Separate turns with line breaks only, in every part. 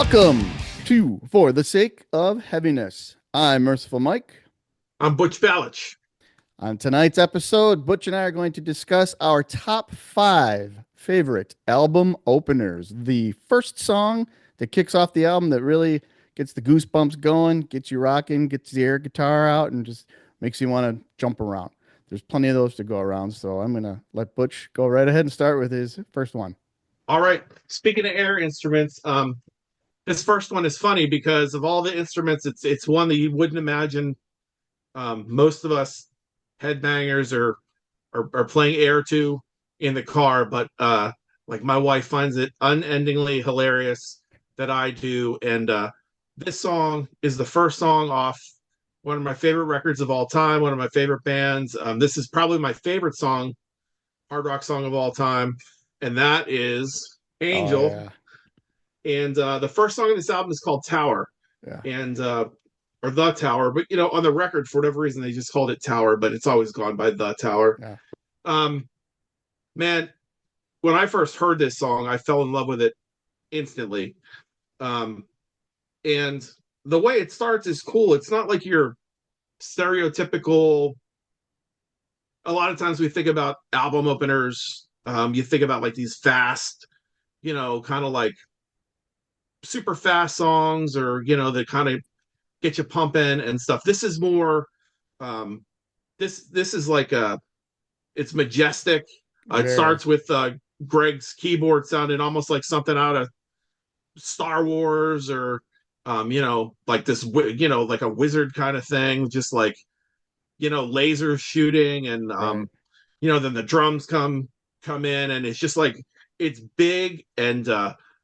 Welcome to For the Sake of Heaviness. I'm Merciful Mike.
I'm Butch Balich.
On tonight's episode, Butch and I are going to discuss our top five favorite album openers. The first song that kicks off the album that really gets the goosebumps going, gets you rocking, gets the air guitar out, and just makes you want to jump around. There's plenty of those to go around, so I'm going to let Butch go right ahead and start with his first one.
All right. Speaking of air instruments, this first one is funny because of all the instruments, it's one that you wouldn't imagine. Most of us headbangers are playing air to in the car, but like my wife finds it unendingly hilarious that I do. And this song is the first song off one of my favorite records of all time, one of my favorite bands. This is probably my favorite song, hard rock song of all time, and that is
Oh,
Angel.
yeah.
And the first song on this album is called Tower,
Yeah.
and or The Tower. But on the record, for whatever reason, they just called it Tower, but it's always gone by The Tower.
Yeah.
Um, man, when I first heard this song, I fell in love with it instantly. Um, and the way it starts is cool. It's not like your stereotypical. A lot of times we think about album openers. You think about like these fast, kind of like super fast songs, or that kind of get you pumping and stuff. This is more. Um, this is like it's majestic. It
Very.
starts with Greg's keyboard sounding almost like something out of Star Wars, or like this, like a wizard kind of thing, just like laser shooting, and
Right.
then the drums come in, and it's just like it's big and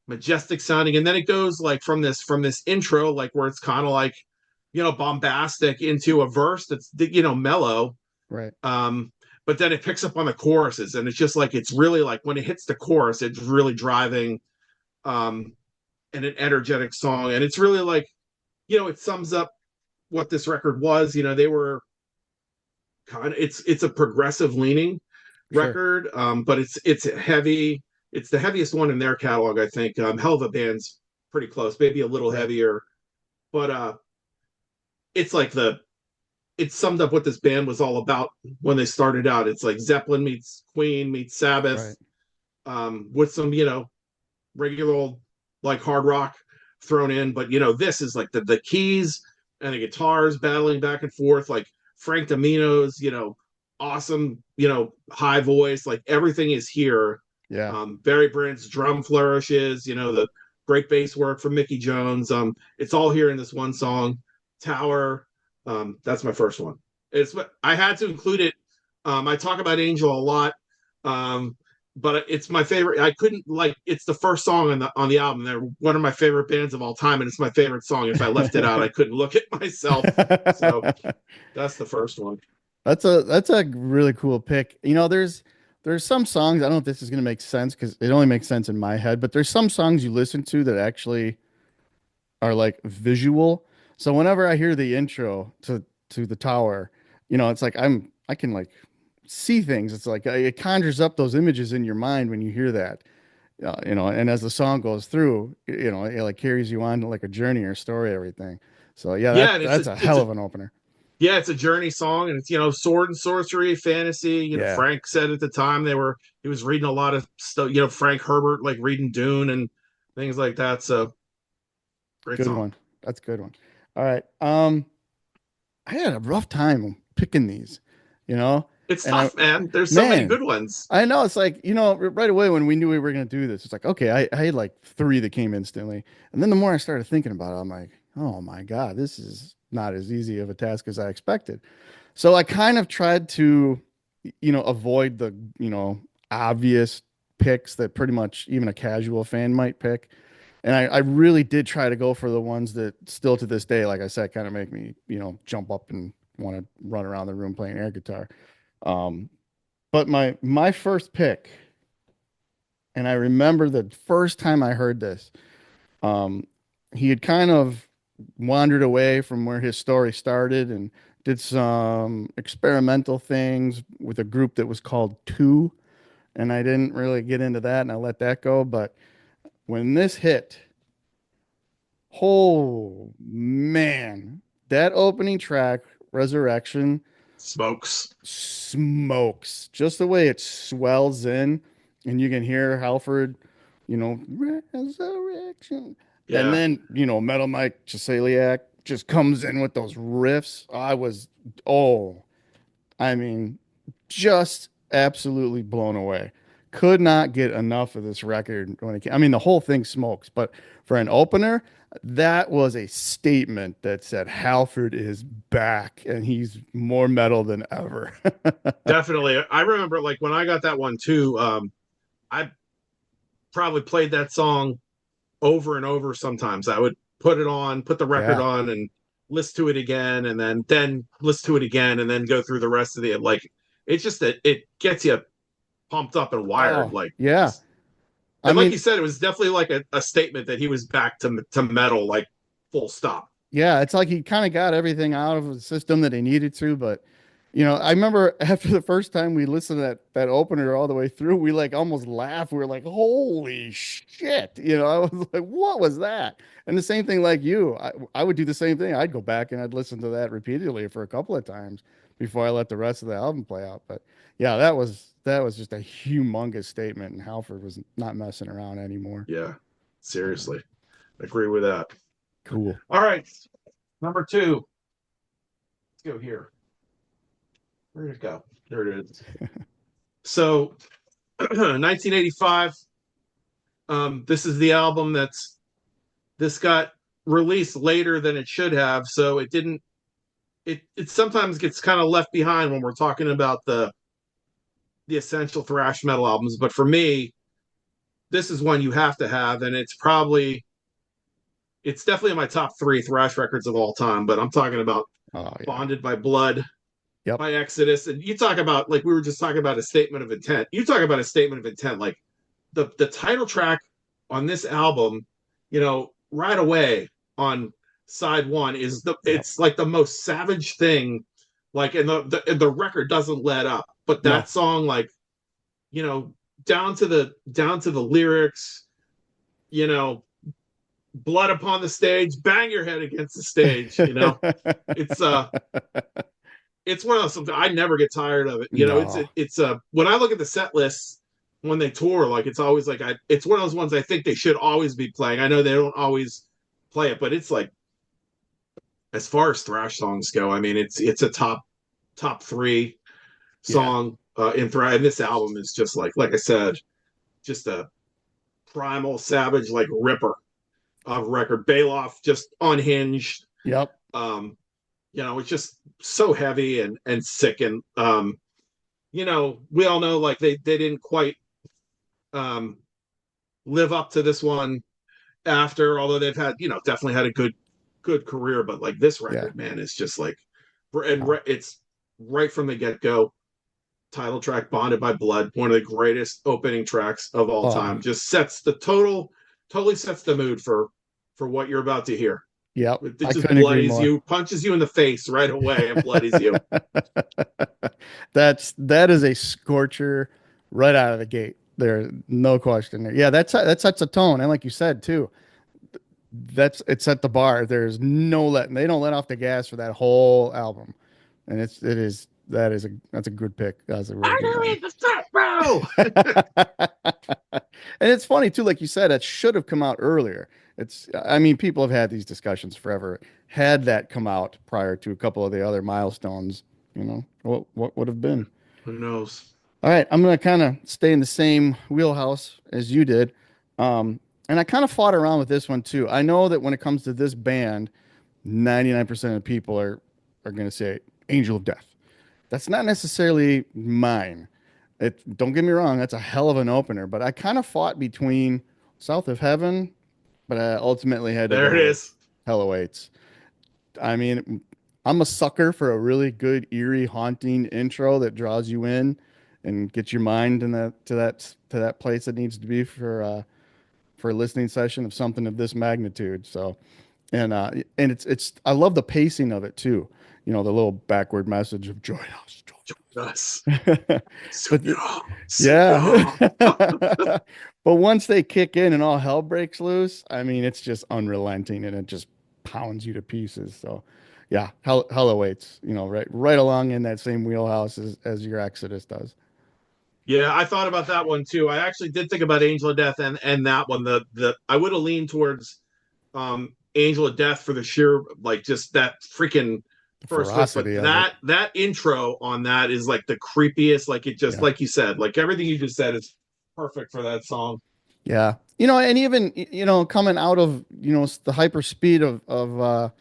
majestic sounding, and then it goes like from this intro, like where it's kind of like bombastic, into a verse that's mellow.
Right.
But then it picks up on the choruses, and it's just like it's really like when it hits the chorus, it's really driving, um and an energetic song, and it's really like it sums up what this record was. They were kind of it's a progressive leaning
Sure.
record, but it's heavy. It's the heaviest one in their catalog, I think. Hell of a Band's pretty close, maybe a little
Right.
heavier, but it's like it summed up what this band was all about when they started out. It's like Zeppelin meets Queen meets
Right.
Sabbath, with some regular old like hard rock thrown in. But this is like the keys and the guitars battling back and forth, like Frank Domino's awesome high voice, like everything is here.
Yeah.
Barry Brandt's drum flourishes, the great bass work from Mickey Jones. It's all here in this one song, Tower. That's my first one. I had to include it. I talk about Angel a lot, um, but it's my favorite. I couldn't like. It's the first song on the album. They're one of my favorite bands of all time, and it's my favorite song. If I left it out, I couldn't look at myself. So that's the first one.
That's a really cool pick. There's some songs, I don't know if this is gonna make sense because it only makes sense in my head, but there's some songs you listen to that actually are like visual. So whenever I hear the intro to the tower, it's like I can like see things. It's like it conjures up those images in your mind when you hear that. And as the song goes through, it like carries you on to like a journey or story, everything. So yeah,
Yeah, and
that's a hell of an opener.
it's a journey song, and it's sword and sorcery, fantasy.
Yeah,
Frank said at the time he was reading a lot of stuff. Frank Herbert, like reading Dune and things like that. So great
good
song.
one. That's a good one. All right. I had a rough time picking these, you know,
It's
and
tough, man. There's so many
man,
good ones.
I know it's like, right away when we knew we were going to do this, it's like, okay, I had like three that came instantly. And then the more I started thinking about it, I'm like, oh my God, this is not as easy of a task as I expected. So I kind of tried to, avoid the, obvious picks that pretty much even a casual fan might pick. And I really did try to go for the ones that still to this day, like I said, kind of make me, jump up and want to run around the room playing air guitar. Um, but my first pick, and I remember the first time I heard this, um, he had kind of wandered away from where his story started and did some experimental things with a group that was called Two, and I didn't really get into that, and I let that go. But when this hit, Oh man, that opening track, Resurrection,
Smokes.
smokes. Just the way it swells in, and you can hear Halford, Resurrection. And
Yeah,
then, Metal Mike Chasaliak just comes in with those riffs. Oh, I mean, just absolutely blown away. Could not get enough of this record when it came. I mean, the whole thing smokes, but for an opener, that was a statement that said Halford is back and he's more metal than ever.
definitely. I remember like when I got that one too. I probably played that song over and over. Sometimes I would put it on, put the record
Yeah.
on, and listen to it again, and then listen to it again, and then go through the rest of the like. It's just that it gets you pumped up and wired.
Oh,
Like
yeah.
just
I
and like
mean,
you said, it was definitely like a statement that he was back to metal, like full stop.
yeah, it's like he kind of got everything out of the system that he needed to, but I remember after the first time we listened to that opener all the way through, we like almost laughed. We were like, "Holy shit!" I was like, "What was that?" And the same thing like you, I would do the same thing. I'd go back and I'd listen to that repeatedly for a couple of times before I let the rest of the album play out. But yeah, that was just a humongous statement, and Halford was not messing around anymore.
Yeah,
Um,
seriously, agree with that.
cool.
All right, number two. Let's go here. Where did it go? There it is. So, 1985. This is the album this got released later than it should have, so it didn't. It sometimes gets kind of left behind when we're talking about the essential thrash metal albums. But for me, this is one you have to have, and it's definitely in my top three thrash records of all time. But I'm talking about
Oh yeah.
Bonded by Blood
Yep.
by Exodus, and you talk about like we were just talking about a statement of intent. You talk about a statement of intent, like the title track on this album, right away on side one is
Yep.
it's like the most savage thing, like and the record doesn't let up, but
No.
that song, like you know, down to the lyrics, you know, blood upon the stage, bang your head against the stage, it's it's one of those something I never get tired of it.
No.
It's when I look at the set lists when they tour, like it's always like it's one of those ones I think they should always be playing. I know they don't always play it, but it's like as far as thrash songs go, I mean it's a top three
Yeah.
song in thrash, and this album is just like I said, just a primal savage like ripper of record. Bailoff just unhinged.
Yep.
Um, it's just so heavy and sick and we all know like they didn't quite um, live up to this one after, although they've had, definitely had a good career. But like this
Yeah.
record, man, is just like, and
Oh.
it's right from the get go. Title track, Bonded by Blood, one of the greatest opening tracks of all
Oh.
time. Just totally sets the mood for what you're about to hear.
Yep.
It
I
just
couldn't agree
bloodies
more.
you, punches you in the face right away, and bloodies you.
That is a scorcher right out of the gate. There's no question there. Yeah, that sets a tone, and like you said too, it set the bar. There's no letting. They don't let off the gas for that whole album, and that's a good pick. That's a really good one.
Margarita the Fat Bro.
And it's funny too, like you said, it should have come out earlier. I mean, people have had these discussions forever. Had that come out prior to a couple of the other milestones, what would have been?
Who knows?
All right, I'm gonna kind of stay in the same wheelhouse as you did, and I kind of fought around with this one too. I know that when it comes to this band, 99% of people are gonna say Angel of Death. That's not necessarily mine. Don't get me wrong, that's a hell of an opener, but I kind of fought between South of Heaven, but I ultimately had to
There
go
it
with
is.
Hell Awaits. I mean, I'm a sucker for a really good, eerie, haunting intro that draws you in and gets your mind in that place it needs to be for a listening session of something of this magnitude. So And it's I love the pacing of it too. You know, the little backward message of join us,
Us.
join us. But
Sunya.
yeah.
Sunya.
But once they kick in and all hell breaks loose, I mean, it's just unrelenting and it just pounds you to pieces. So, yeah, hell awaits, right along in that same wheelhouse as your Exodus does.
Yeah, I thought about that one too. I actually did think about Angel of Death and that one. The I would have leaned towards Angel of Death for the sheer like just that freaking
The
first riff, but
ferocity of it.
that intro on that is like the creepiest. Like it just
Yeah.
like you said, like everything you just said is perfect for that song.
Yeah. And even, coming out of, the hyper speed of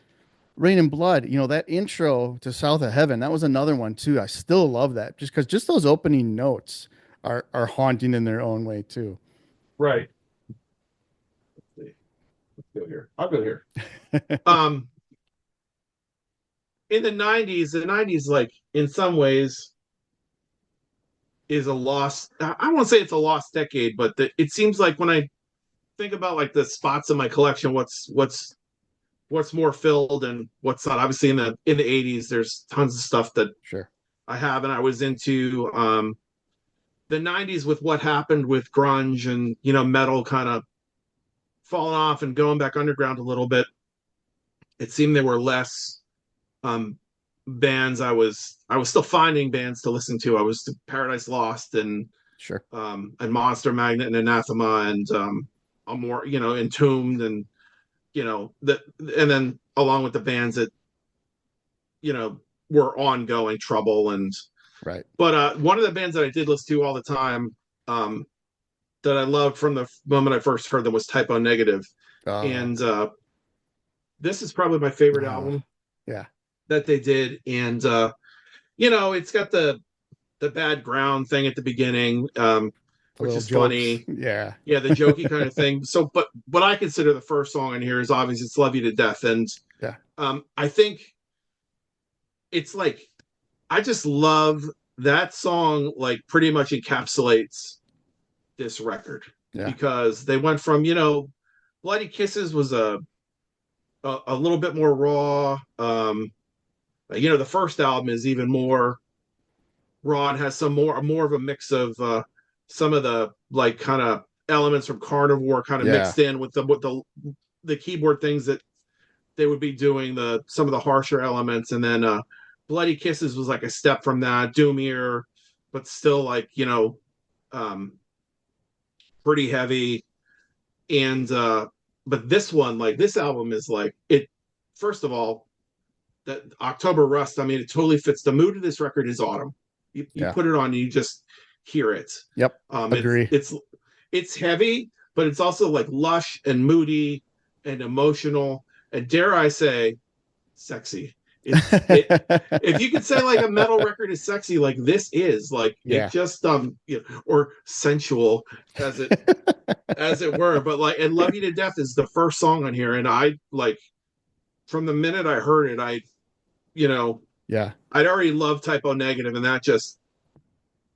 Rain and Blood, that intro to South of Heaven, that was another one too. I still love that just because just those opening notes are haunting in their own way too.
Right. Let's go here. I'll go here. Um, in the '90s, like in some ways, is a lost. I won't say it's a lost decade, but it seems like when I think about like the spots in my collection, what's more filled and what's not. Obviously, in the '80s, there's tons of stuff that
Sure.
I have, and I was into the '90s with what happened with grunge and metal kind of falling off and going back underground a little bit. It seemed there were less um, bands. I was still finding bands to listen to. I was to Paradise Lost
Sure.
and Monster Magnet and Anathema and a more Entombed and the and then along with the bands that were ongoing Trouble and
Right.
but one of the bands that I did listen to all the time um, that I loved from the moment I first heard them was Typo Negative,
Uh,
and this is probably my favorite
uh,
album
yeah.
that they did, and it's got the bad ground thing at the beginning,
The
which
little
is
jokes.
funny.
Yeah.
Yeah, the jokey kind of thing. So, but what I consider the first song on here is obviously "It's Love You to Death," and
Yeah.
I think it's like I just love that song. Like, pretty much encapsulates this record
Yeah.
because they went from Bloody Kisses was a little bit more raw. The first album is even more raw and has some more of a mix of some of the like kind of elements from Carnivore kind of
Yeah.
mixed in with the keyboard things that they would be doing the some of the harsher elements, and then Bloody Kisses was like a step from that, doomier, but still like um, pretty heavy. And but this one, like this album, is like it. First of all, that October Rust. I mean, it totally fits the mood of this record. Is autumn. You
Yeah.
put it on, and you just hear it.
Yep.
Um, it's
Agree.
it's it's heavy, but it's also like lush and moody and emotional, and dare I say, sexy. It if you could say like a metal record is sexy, like this is like it
Yeah.
just or sensual as it were. But like, and Love You to Death is the first song on here, and I like from the minute I heard it, you know
Yeah.
I'd already loved Typo Negative, and that just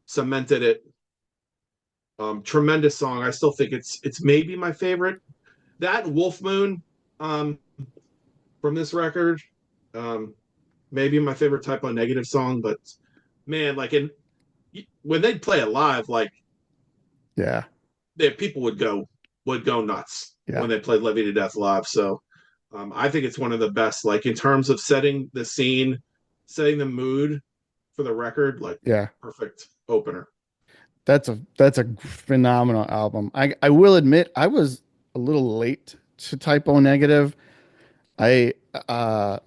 cemented it. Tremendous song. I still think it's maybe my favorite. That Wolf Moon um, from this record, um, maybe my favorite Typo Negative song. But man, like when they'd play it live, like
Yeah.
people would go nuts
Yeah.
when they played Levy to Death live. So I think it's one of the best, like in terms of setting the scene, setting the mood for the record, like
Yeah.
perfect opener.
That's a phenomenal album. I will admit I was a little late to Typo Negative. I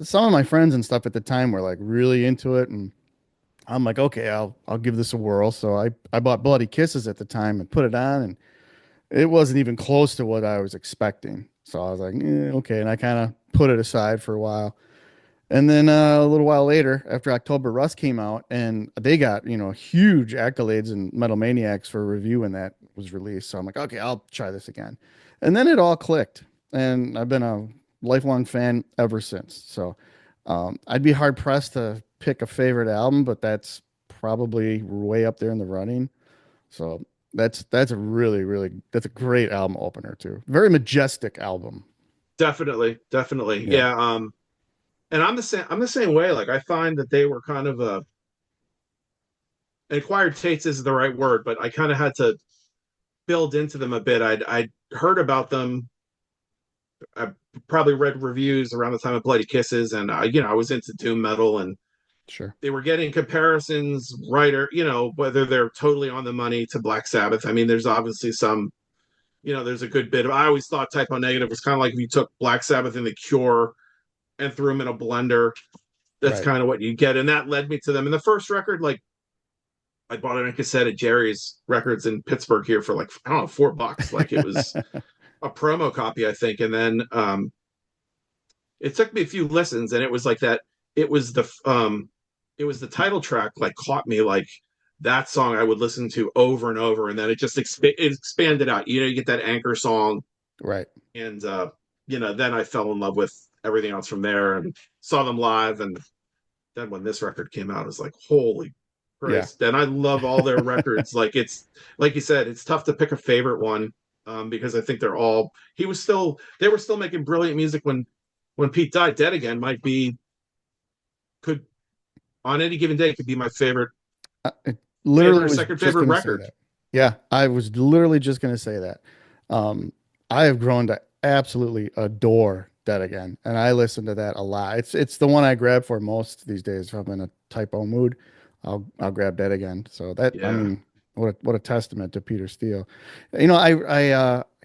Some of my friends and stuff at the time were like really into it, and I'm like, okay, I'll give this a whirl. So I bought Bloody Kisses at the time and put it on, and it wasn't even close to what I was expecting. So I was like, okay, and I kind of put it aside for a while. And then a little while later, after October Rust came out, and they got, huge accolades in Metal Maniacs for a review when that was released. So I'm like, okay, I'll try this again. And then it all clicked. And I've been a lifelong fan ever since. So I'd be hard pressed to pick a favorite album, but that's probably way up there in the running. So that's a really, really, that's a great album opener too. Very majestic album.
Definitely, definitely.
Yeah,
Yeah. And I'm the same way. Like I find that they were kind of a acquired taste is the right word, but I kind of had to build into them a bit. I'd heard about them. I probably read reviews around the time of Bloody Kisses, and I was into doom metal, and
sure.
they were getting comparisons right, or whether they're totally on the money to Black Sabbath. I mean, there's obviously some. There's a good bit of. I always thought Type O Negative was kind of like if you took Black Sabbath and The Cure and threw them in a blender. That's
Right.
kind of what you get, and that led me to them. And the first record, like I bought it on cassette at Jerry's Records in Pittsburgh here for like I don't know $4. Like it was a promo copy, I think. And then it took me a few listens, and it was like that. It was the title track like caught me like that song I would listen to over and over, and then it just it expanded out. You get that anchor song,
Right.
and then I fell in love with everything else from there, and saw them live, and then when this record came out, I was like, holy
Yeah.
Christ. And I love all their records. Like it's like you said, it's tough to pick a favorite one, because I think they were still making brilliant music when Pete died. Dead Again might be could on any given day could be my
I
favorite
literally
or
was
second
just
favorite
going to say
record.
that. Yeah, I was literally just going to say that. Um, I have grown to absolutely adore Dead Again, and I listen to that a lot. It's the one I grab for most these days. If I'm in a typo mood, I'll grab Dead Again. So that I
Yeah.
mean, what a testament to Peter Steele. I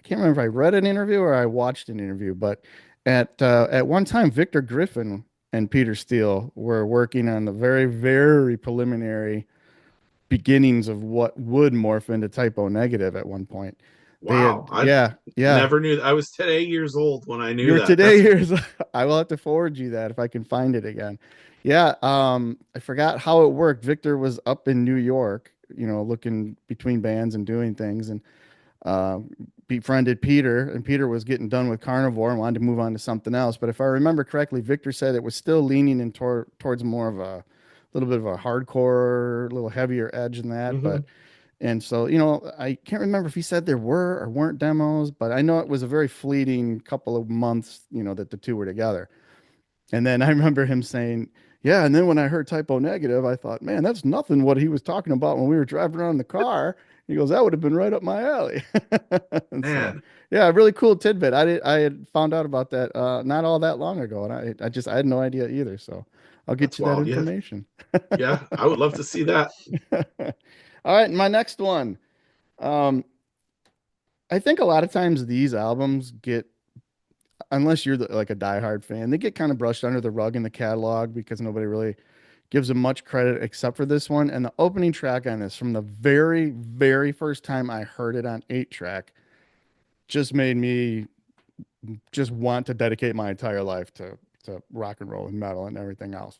can't remember if I read an interview or I watched an interview, but at one time Victor Griffin and Peter Steele were working on the very, very preliminary beginnings of what would morph into typo negative at one point. They
Wow.
had,
I
yeah, yeah.
never knew I was today years old when I knew
You're
that.
today
That's
here's I will have to forward you that if I can find it again. Yeah, I forgot how it worked. Victor was up in New York, looking between bands and doing things, and uh, befriended Peter, and Peter was getting done with Carnivore and wanted to move on to something else. But if I remember correctly, Victor said it was still leaning towards more of a little bit of a hardcore, a little heavier edge than that.
mm-hmm.
And so, I can't remember if he said there were or weren't demos, but I know it was a very fleeting couple of months, that the two were together. And then I remember him saying, yeah. And then when I heard typo negative, I thought, man, that's nothing what he was talking about when we were driving around in the car. He goes, that would have been right up my alley. And so,
Man,
yeah, really cool tidbit. I had found out about that not all that long ago, and I had no idea either. So I'll get
that's
you that
wild. Yeah.
information.
Yeah. I would love to see that.
All right, my next one. Um, I think a lot of times these albums get, unless you're like a diehard fan, they get kind of brushed under the rug in the catalog because nobody really gives them much credit except for this one. And the opening track on this, from the very, very first time I heard it on 8 track, just made me just want to dedicate my entire life to rock and roll and metal and everything else.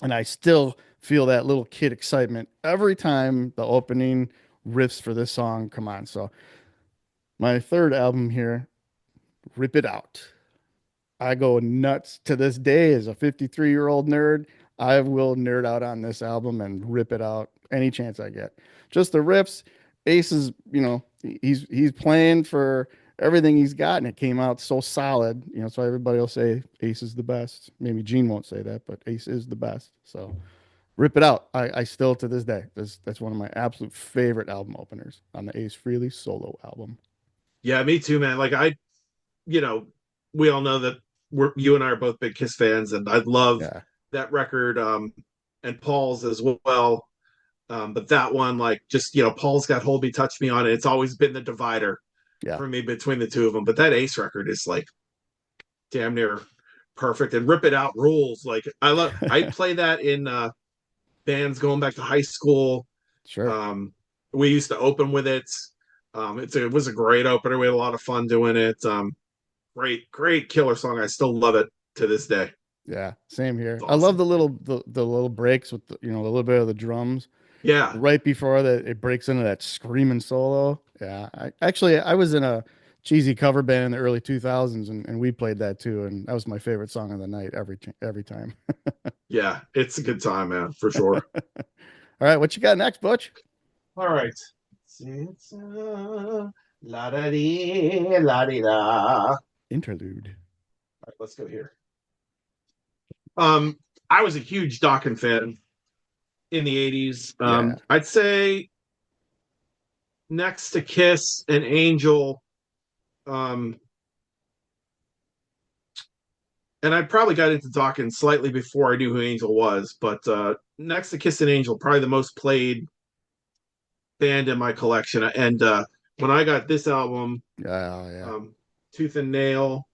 And I still feel that little kid excitement every time the opening riffs for this song come on. So my third album here, Rip It Out. I go nuts to this day as a 53-year-old nerd. I will nerd out on this album and rip it out any chance I get. Just the riffs, Ace is, he's playing for everything he's got, and it came out so solid. So everybody will say Ace is the best. Maybe Gene won't say that, but Ace is the best. So rip it out. I still to this day, that's one of my absolute favorite album openers on the Ace Frehley solo album.
Yeah, me too, man. Like you know, we all know that you and I are both big Kiss fans, and I love
Yeah,
that record, and Paul's as well. But that one, like, just Paul's got "Hold Me, Touch Me" on it. It's always been the divider
yeah,
for me between the two of them. But that Ace record is like damn near perfect, and "Rip It Out" rules. Like I play that in bands going back to high school.
sure.
Um, we used to open with it. It was a great opener. We had a lot of fun doing it. Great killer song. I still love it to this day.
Yeah, same
It's
here. I love
awesome.
the little breaks with the little bit of the drums
Yeah,
right before that it breaks into that screaming solo. Yeah, I was in a cheesy cover band in the early 2000s, and we played that too, and that was my favorite song of the night every time.
yeah, it's a good time, man, for sure.
All right, what you got next, Butch?
All right. La da dee, la dee da.
Interlude.
right, let's go here. Um, I was a huge Dokken fan in the 80s.
Yeah.
I'd say next to Kiss and Angel, um, and I probably got into Dokken slightly before I knew who Angel was, but next to Kiss and Angel, probably the most played band in my collection. And when I got this album,
Oh, yeah.
um, Tooth and Nail,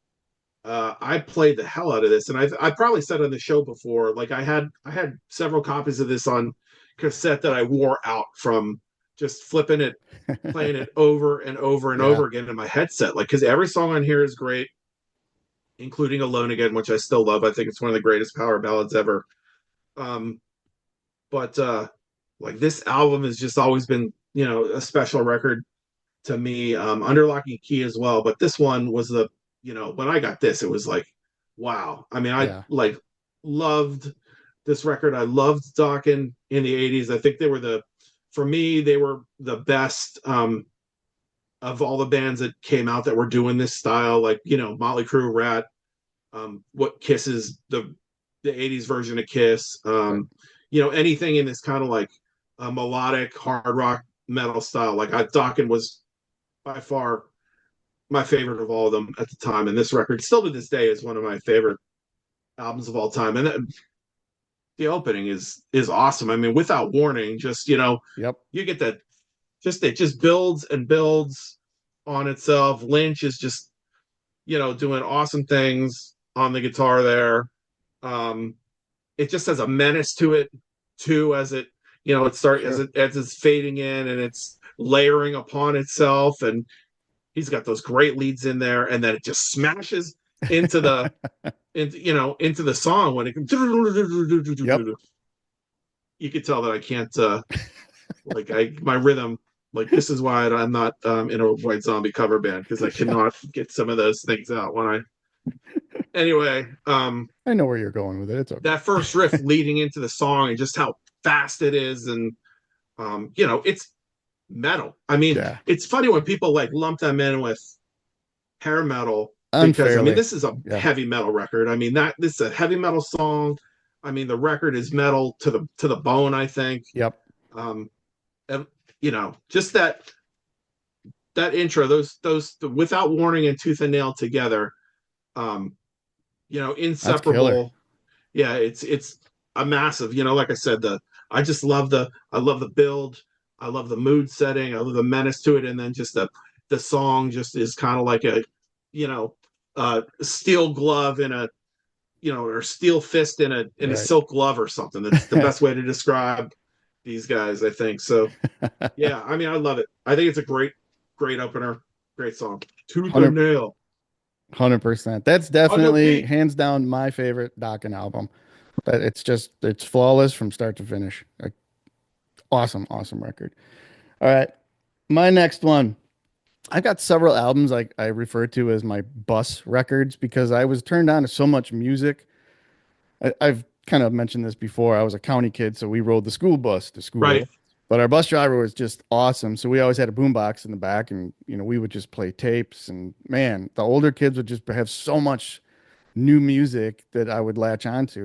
I played the hell out of this, and I probably said on the show before, like I had several copies of this on cassette that I wore out from just flipping it, playing it over and over and
Yeah.
over again in my headset, like because every song on here is great, including Alone Again, which I still love. I think it's one of the greatest power ballads ever. Um, but like this album has just always been, a special record to me. Under Lock and Key as well, but this one was when I got this, it was like, wow. I mean, I
Yeah.
like loved this record. I loved Dokken in the '80s. I think for me, they were the best of all the bands that came out that were doing this style, like Motley Crue, Rat, what Kiss is the '80s version of Kiss.
Right.
Anything in this kind of like a melodic hard rock metal style. Like Dokken was by far my favorite of all of them at the time, and this record still to this day is one of my favorite albums of all time. And the opening is awesome. I mean, Without Warning, just
Yep.
you get that. Just it just builds and builds on itself. Lynch is just doing awesome things on the guitar there. Um, it just has a menace to it too, as it start
Sure.
as it's fading in and it's layering upon itself, and he's got those great leads in there, and then it just smashes into the into the song when it
Yep.
you could tell that I can't like I my rhythm, like this is why I'm not in a White Zombie cover band, because I
Yeah.
cannot get some of those things out when I anyway.
I know where you're going with it. It's okay.
That first riff leading into the song and just how fast it is, and it's metal. I mean,
Yeah.
it's funny when people like lump them in with hair metal, because I mean
Unfairly.
this is a
Yeah.
heavy metal record. I mean that this is a heavy metal song. I mean the record is metal to the bone, I think.
Yep.
Um and just that intro, those Without Warning and Tooth and Nail together, um,
That's killer.
inseparable. Yeah, it's a massive, like I said, I love the build, I love the mood setting, I love the menace to it, and then just the song just is kind of like a you know steel glove in a or steel fist in a
Right.
silk glove or something. That's the best way to describe these guys, I think. So yeah, I mean I love it. I think it's a great opener, great song. Tooth and
100
Nail.
100%. That's
On the
definitely
beat.
hands down my favorite Dokken album. But it's flawless from start to finish. Like, awesome, awesome record. All right. My next one. I've got several albums I refer to as my bus records because I was turned on to so much music. I've kind of mentioned this before. I was a county kid, so we rode the school bus to
Right.
school. But our bus driver was just awesome. So we always had a boombox in the back, and we would just play tapes. And man, the older kids would just have so much new music that I would latch onto.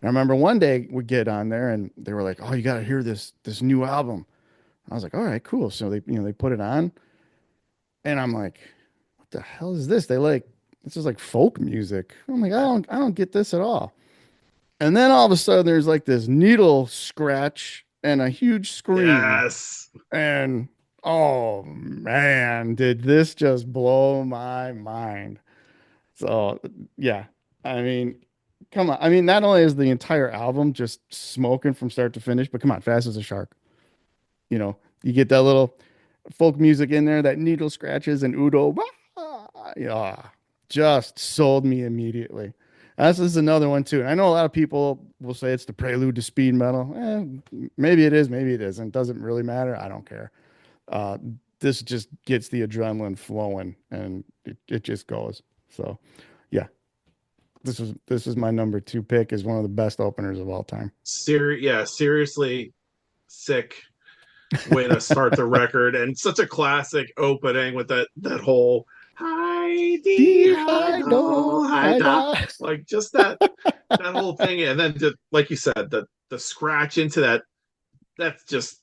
And I remember one day we get on there, and they were like, "Oh, you got to hear this new album." I was like, "All right, cool." So they put it on, and I'm like, "What the hell is this?" This is like folk music. I'm like, I don't get this at all. And then all of a sudden, there's like this needle scratch and a huge scream.
Yes.
And oh man, did this just blow my mind. So, yeah, I mean, come on. I mean, not only is the entire album just smoking from start to finish, but come on, Fast as a Shark. You get that little folk music in there, that needle scratches and Udo. Yeah, just sold me immediately. This is another one too. And I know a lot of people will say it's the prelude to speed metal. Maybe it is, maybe it isn't. Doesn't really matter. I don't care. Uh, this just gets the adrenaline flowing, and it just goes. So, yeah, this is my number two pick. Is one of the best openers of all time.
Yeah, seriously sick way to start the record, and such a classic opening with that whole hi
Dee,
high
hi, do,
do, high
hi,
da.
da.
Like just that whole thing, and then just, like you said, the scratch into that, that's just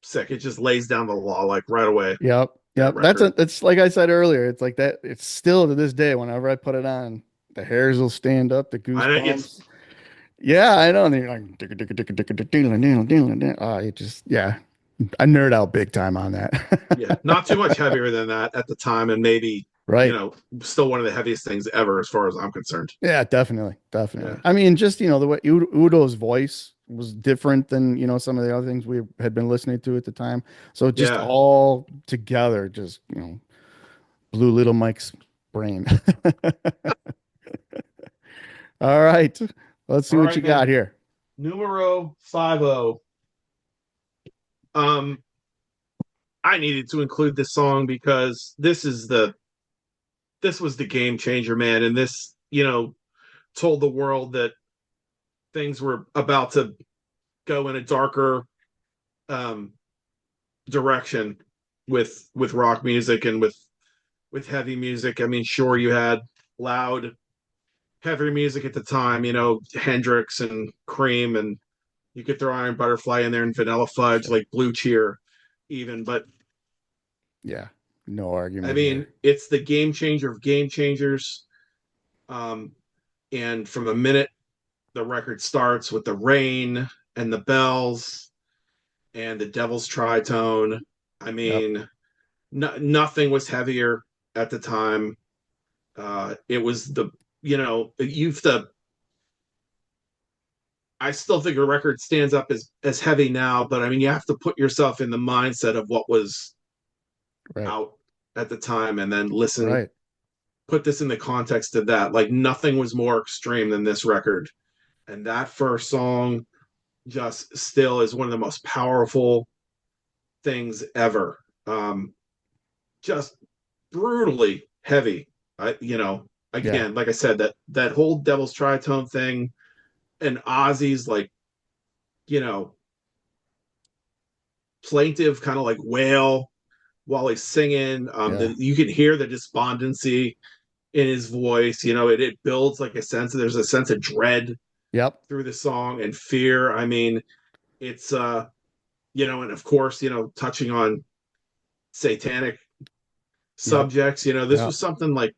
sick. It just lays down the law like right away.
Yep.
That
Yep. That's
record.
a, it's like I said earlier. It's like that. It's still to this day, whenever I put it on, the hairs will stand up, the
I it's
goosebumps. Yeah, I know. And you're like, it just, yeah, I nerd out big time on
yeah,
that.
not too much heavier than that at the time, and maybe you
Right.
know still one of the heaviest things ever as far as I'm concerned.
Yeah, definitely. Definitely.
Yeah,
I mean, just, the way Udo's voice was different than, some of the other things we had been listening to at the time. So just
yeah.
all together, just, blew little Mike's brain. All right. Let's see
All
what you
right,
got
man.
here.
Numero 50. Um, I needed to include this song because this was the game changer, man, and this told the world that things were about to go in a darker um, direction with rock music and with heavy music. I mean, sure, you had loud, heavy music at the time, Hendrix and Cream, and you could throw Iron Butterfly in there and Vanilla Fudge,
Sure.
like Blue Cheer, even. But
Yeah. No
I
argument
mean,
here.
it's the game changer of game changers. Um, and from the minute the record starts with the rain and the bells and the Devil's Tritone, I
Yep.
mean, nothing was heavier at the time. It was you've the. I still think a record stands up as heavy now, but I mean, you have to put yourself in the mindset of what was
Right.
out at the time, and then listen,
Right.
put this in the context of that. Like nothing was more extreme than this record, and that first song just still is one of the most powerful things ever. Just brutally heavy.
Yeah.
Again, like I said, that whole Devil's Tritone thing and Ozzy's like, you know, plaintive kind of like wail while he's singing.
Yeah.
You can hear the despondency in his voice. It builds like there's a sense of dread
Yep.
through the song and fear. I mean, it's and of course, touching on satanic
Yep.
subjects. This
Yep.
was something like,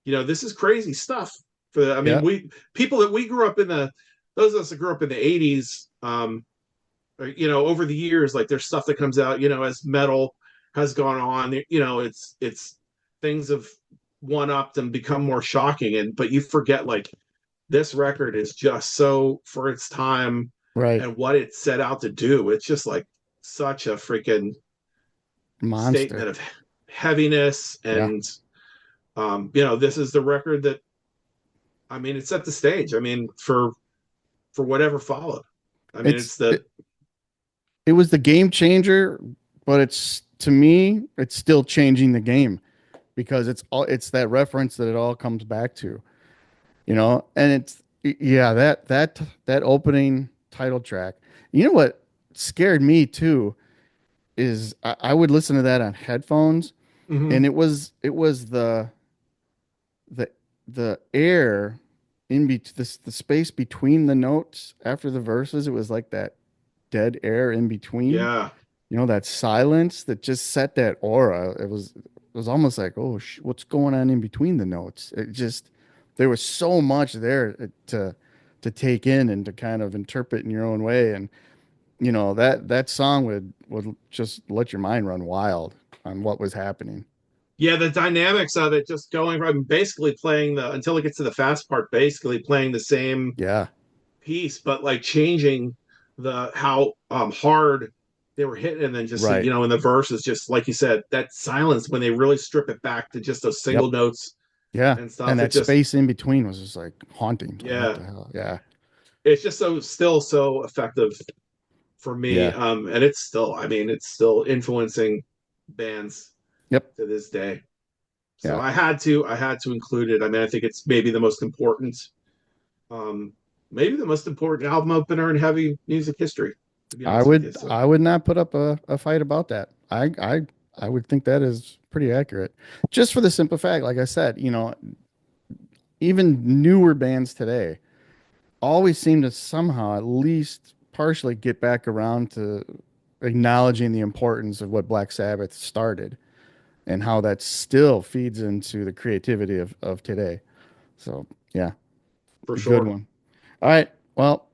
this is crazy stuff. I mean,
Yep.
we people that we grew up in the those of us that grew up in the '80s, over the years, like there's stuff that comes out, as metal has gone on, it's things have one upped and become more shocking, and but you forget like this record is just so for its time
Right.
and what it set out to do. It's just like such a freaking statement
Monster.
of heaviness
Yeah.
and this is the record that I mean it set the stage. I mean for whatever followed. I mean
It's
it's the
it, it was the game changer, but it's to me, it's still changing the game because it's that reference that it all comes back to, and yeah, that opening title track. You know what scared me too is I would listen to that on headphones, and
mm-hmm.
it was the the air in the space between the notes after the verses. It was like that dead air in between,
Yeah.
that silence that just set that aura. It was almost like, oh, what's going on in between the notes? It just there was so much there to take in and to kind of interpret in your own way. And that song would just let your mind run wild on what was happening.
Yeah, the dynamics of it just going from basically playing the until it gets to the fast part, basically playing the same
Yeah,
piece, but like changing the how hard they were hitting, and then just
right.
in the verses, just like you said, that silence when they really strip it back to just those
Yep.
single notes
Yeah.
and
And
stuff. It
that
just
space in between was just like haunting. It's like, what
yeah,
the hell? Yeah.
it's just so still so effective for me.
Yeah.
And it's still, I mean, it's still influencing bands
Yep.
to this day. So
Yeah.
I had to include it. I mean, I think it's maybe the most important, um, maybe the most important album opener in heavy music history. To be
I
honest with you,
would
so
I would not put up a fight about that. I I would think that is pretty accurate. Just for the simple fact, like I said, even newer bands today always seem to somehow at least partially get back around to acknowledging the importance of what Black Sabbath started and how that still feeds into the creativity of today. So, yeah,
for
good
sure.
one. All right. Well,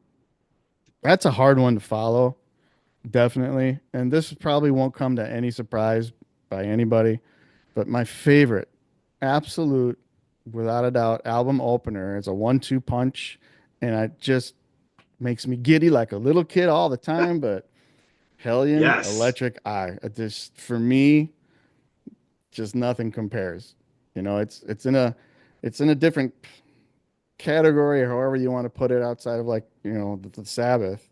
that's a hard one to follow, definitely. And this probably won't come to any surprise by anybody, but my favorite, absolute, without a doubt, album opener is a 1-2 punch. And it just makes me giddy like a little kid all the time. But Hellion
Yes.
Electric Eye, it just for me, just nothing compares. It's in a different category or however you want to put it outside of like, the Sabbath.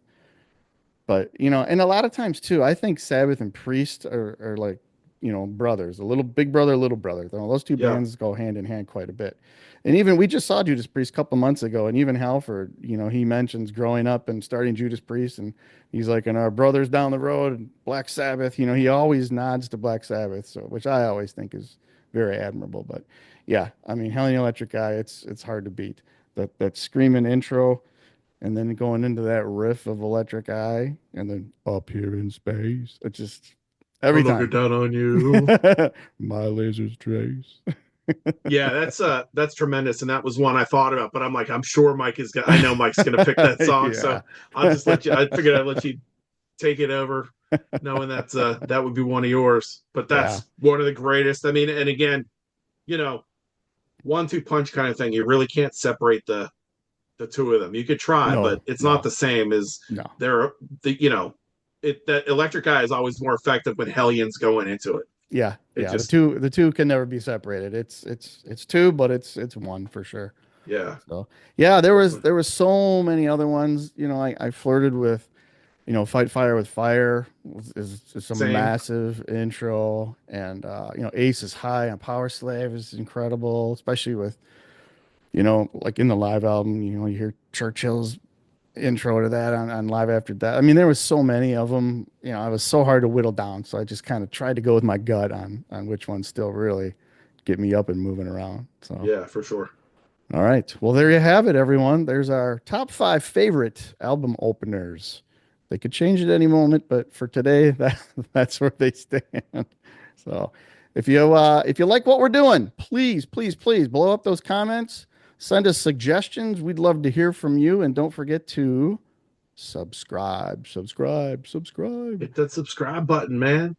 But, and a lot of times too, I think Sabbath and Priest are like, brothers, a little big brother, little brother. Those two
Yeah.
bands go hand in hand quite a bit. And even we just saw Judas Priest a couple months ago, and even Halford, he mentions growing up and starting Judas Priest, and he's like, and our brothers down the road, and Black Sabbath, he always nods to Black Sabbath, so which I always think is very admirable. But yeah, I mean, Helen Electric Eye, it's hard to beat. That screaming intro and then going into that riff of Electric Eye, and then up here in space. It just every
I'm looking
time.
down on you.
My laser's trace.
Yeah, that's tremendous, and that was one I thought about. But I'm like, I'm sure Mike is gonna. I know Mike's gonna pick that song, so
Yeah.
I'll just let you. I figured I'd let you take it over, knowing that would be one of yours. But
Yeah.
that's one of the greatest. I mean, and again, you know, 1-2 punch kind of thing. You really can't separate the two of them. You could try, but
No,
it's not
no,
the same as
no.
they're that electric eye is always more effective when Hellions going into it.
Yeah,
It
yeah. The
just
two the two can never be separated. It's two, but it's one for sure.
yeah,
So yeah, there was
definitely.
there was so many other ones. I flirted with, Fight Fire with Fire is a
Same.
massive intro, and Ace is High on Power Slave is incredible, especially with, like in the live album, you hear Churchill's intro to that on Live After Death. I mean, there was so many of them, I was so hard to whittle down, so I just kind of tried to go with my gut on which ones still really get me up and moving around. So
Yeah, for sure.
all right. Well, there you have it, everyone. There's our top five favorite album openers. They could change at any moment, but for today, that's where they stand. So, if you like what we're doing, please, please, please blow up those comments. Send us suggestions. We'd love to hear from you, and don't forget to subscribe, subscribe, subscribe.
Hit that subscribe button, man.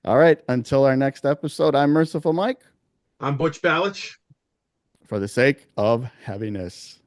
All right. Until our next episode, I'm Merciful Mike
I'm Butch Balich.
for the sake of heaviness.